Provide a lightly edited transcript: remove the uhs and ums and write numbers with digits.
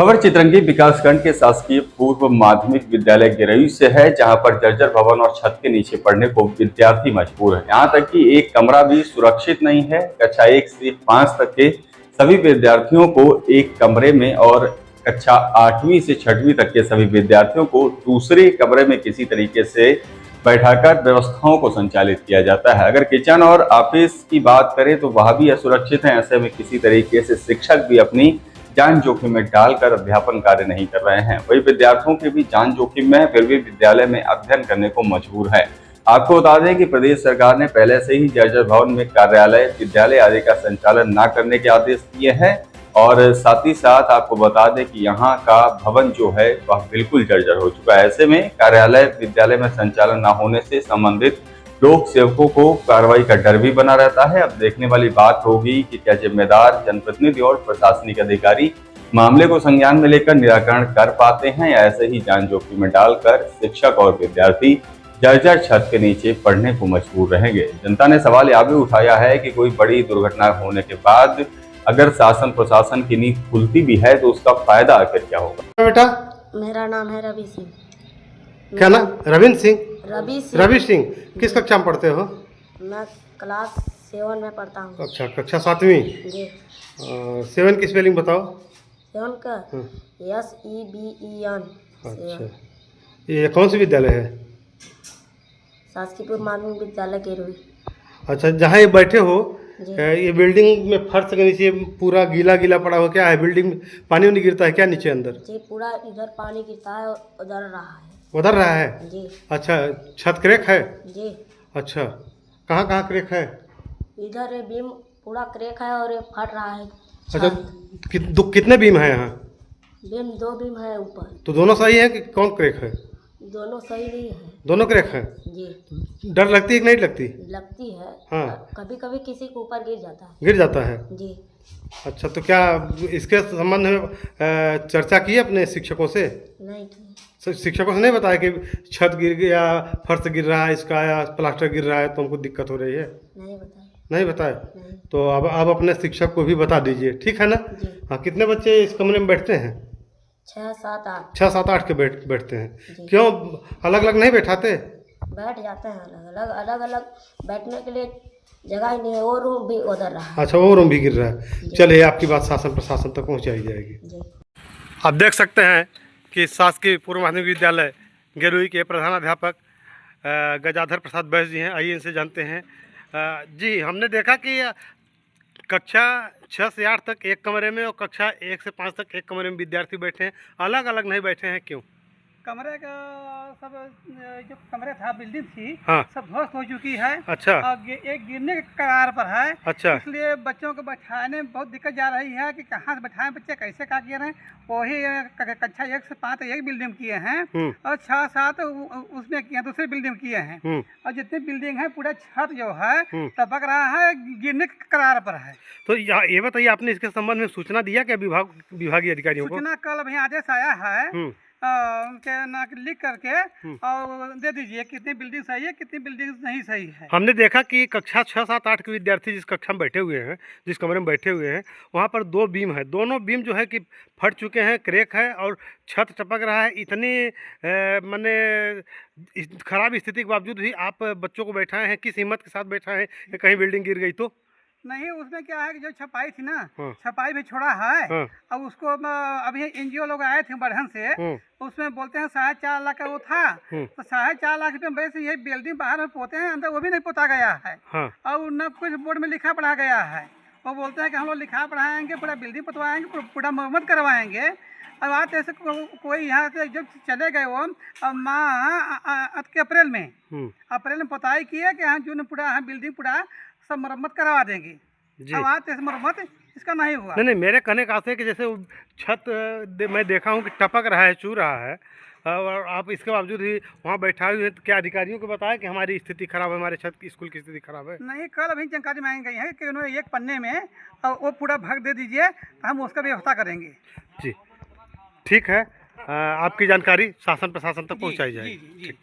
खबर चितरंगी विकासखंड के शासकीय पूर्व माध्यमिक विद्यालय गिरई से है, जहां पर जर्जर भवन और छत के नीचे पढ़ने को विद्यार्थी मजबूर है। यहां तक कि एक कमरा भी सुरक्षित नहीं है। कक्षा 1 से 5 तक के सभी विद्यार्थियों को एक कमरे में और कक्षा 8वीं से 6वीं तक के सभी विद्यार्थियों को दूसरे कमरे में किसी तरीके से बैठाकर व्यवस्थाओं को संचालित किया जाता है। अगर किचन और ऑफिस की बात करें तो वह भी असुरक्षित है। ऐसे में किसी तरीके से शिक्षक भी अपनी जान जोखिम में डालकर अध्यापन कार्य नहीं कर रहे हैं। वही विद्यार्थियों की भी जान जोखिम में है, फिर भी विद्यालय में अध्ययन करने को मजबूर है। आपको बता दें कि प्रदेश सरकार ने पहले से ही जर्जर भवन में कार्यालय, विद्यालय आदि का संचालन न करने के आदेश दिए हैं और साथ ही साथ आपको बता दें कि यहाँ का भवन जो है वह बिल्कुल जर्जर हो चुका है। ऐसे में कार्यालय, विद्यालय में संचालन न होने से संबंधित लोक सेवकों को कार्रवाई का डर भी बना रहता है। अब देखने वाली बात होगी कि क्या जिम्मेदार जनप्रतिनिधि और प्रशासनिक अधिकारी मामले को संज्ञान में लेकर निराकरण कर पाते हैं या ऐसे ही जान जोखिम में डालकर शिक्षक और विद्यार्थी जर्जर छत के नीचे पढ़ने को मजबूर रहेंगे। जनता ने सवाल यह भी उठाया है कि कोई बड़ी दुर्घटना होने के बाद अगर शासन प्रशासन की नींद खुलती भी है तो उसका फायदा आखिर क्या होगा। बेटा, मेरा नाम है रवि सिंह। क्या नाम? रविंद्र सिंह। रवि सिंह किस कक्षा में पढ़ते हो? मैं क्लास 7 में पढ़ता हूँ। अच्छा, कक्षा 7वीं। जी। 7 की स्पेलिंग बताओ। 7 का SEVEN। अच्छा, ये कौन सी विद्यालय है? शासकीय पूर्व माध्यमिक विद्यालय गिरई। अच्छा, जहाँ ये बैठे हो जी। ये बिल्डिंग में फर्श के नीचे पूरा गीला गीला पड़ा हो, क्या है? बिल्डिंग में पानी नहीं गिरता है क्या नीचे अंदर? जी, पूरा इधर पानी गिरता है और उधर रहा है। उधर रहा है? जी। अच्छा, छत क्रैक है? जी। अच्छा, कहाँ कहाँ क्रैक है? इधर ये बीम पूरा क्रैक है और ये फट रहा है। अच्छा, कितने बीम है यहाँ? बीम 2 बीम है ऊपर। तो दोनों सही है कि कौन क्रैक है? दोनों सही नहीं है। दोनों क्रैक है? जी। डर लगती है कि नहीं लगती? लगती है। हाँ। कभी कभी किसी के ऊपर गिर जाता है। गिर जाता है? जी। अच्छा, तो क्या इसके संबंध में चर्चा की अपने शिक्षकों से? नहीं की। शिक्षकों से नहीं बताया कि छत गिर गया, फर्श गिर रहा है इसका, या प्लास्टर गिर रहा है तो हमको दिक्कत हो रही है? नहीं बताया। नहीं बताया? नहीं। तो अब अपने शिक्षक को भी बता दीजिए, ठीक है ना? जी। हाँ, कितने बच्चे इस कमरे में बैठते हैं? 6, 7, 8। 6, 7, 8 के बैठते हैं। जी। क्यों अलग अलग नहीं बैठाते? बैठ जाते हैं अलग अलग बैठने के लिए जगह ही नहीं है। वो रूम भी उधर रहा है। अच्छा, वो रूम भी गिर रहा है। चलिए, आपकी बात शासन प्रशासन तक पहुँचाई जाएगी। जी। आप देख सकते हैं कि शासकीय पूर्व माध्यमिक विद्यालय गिरई के प्रधानाध्यापक गजाधर प्रसाद बैस जी हैं। आइए इनसे जानते हैं। जी, हमने देखा कि कक्षा 6 से 8 तक एक कमरे में और कक्षा 1 से 5 तक एक कमरे में विद्यार्थी बैठे हैं, अलग अलग नहीं बैठे हैं, क्यों? कमरे का सब जो कमरे था, बिल्डिंग थी, हाँ। सब ध्वस्त हो चुकी है। अच्छा। और एक गिरने के कगार पर है। अच्छा। इसलिए बच्चों को बैठाने में बहुत दिक्कत जा रही है कि कहाँ से बैठाएं, बच्चे कैसे क्या किए हैं। वही कक्षा 1 से 5 एक बिल्डिंग किए हैं और 6, 7 उसमें किए, दूसरी बिल्डिंग किए हैं। और जितनी बिल्डिंग है पूरा छत जो है टपक रहा है, गिरने के कगार पर है। तो ये बताइए, आपने इसके संबंध में सूचना दिया क्या विभागीय अधिकारियों को? सूचना कल अभी आदेश आया है उनके ना लिख करके और दे दीजिए कितनी बिल्डिंग सही है, कितनी बिल्डिंग नहीं सही है। हमने देखा कि कक्षा 6, 7, 8 के विद्यार्थी जिस कक्षा में बैठे हुए हैं, जिस कमरे में बैठे हुए हैं, वहाँ पर 2 बीम है। दोनों बीम जो है कि फट चुके हैं, क्रैक है और छत टपक रहा है। इतनी माने खराब स्थिति के बावजूद भी आप बच्चों को बैठाए हैं, किस हिम्मत के साथ बैठाए हैं कि कहीं बिल्डिंग गिर गई तो? नहीं, उसमें क्या है कि जो छपाई थी ना, हाँ। छपाई भी छोड़ा है। हाँ। अब उसको अभी NGO लोग आए थे बढ़न से, उसमें बोलते हैं 4.5 लाख का वो था। तो 4.5 लाख रुपये में वैसे ये बिल्डिंग बाहर में पोते हैं, अंदर वो भी नहीं पोता गया है। हाँ। और न कुछ बोर्ड में लिखा पढ़ा गया है। वो बोलते हैं कि हम लोग लिखा पढ़ाएंगे, पूरा बिल्डिंग पोतवाएंगे, पूरा मरम्मत करवाएंगे। अब आज ऐसे कोई यहाँ से जब चले गए वो अप्रैल में पोताई किए कि हाँ जून में पूरा बिल्डिंग पूरा सब मरम्मत करवा देंगे। अब आज ऐसे मरम्मत इसका नहीं हुआ। नहीं, मेरे कहने का अर्थ है कि जैसे छत मैं देखा हूँ कि टपक रहा है, चू रहा है, और आप इसके बावजूद भी वहाँ बैठाए हुए हैं, तो क्या अधिकारियों को बताया कि हमारी स्थिति खराब है, हमारे छत की स्कूल की स्थिति खराब है? नहीं, कल अभी जानकारी मांगी गई है कि उन्होंने एक पन्ने में वो पूरा भाग दे दीजिए, तो हम उसका व्यवस्था करेंगे। जी, ठीक है। आपकी जानकारी शासन प्रशासन तक पहुँचाई जाएगी।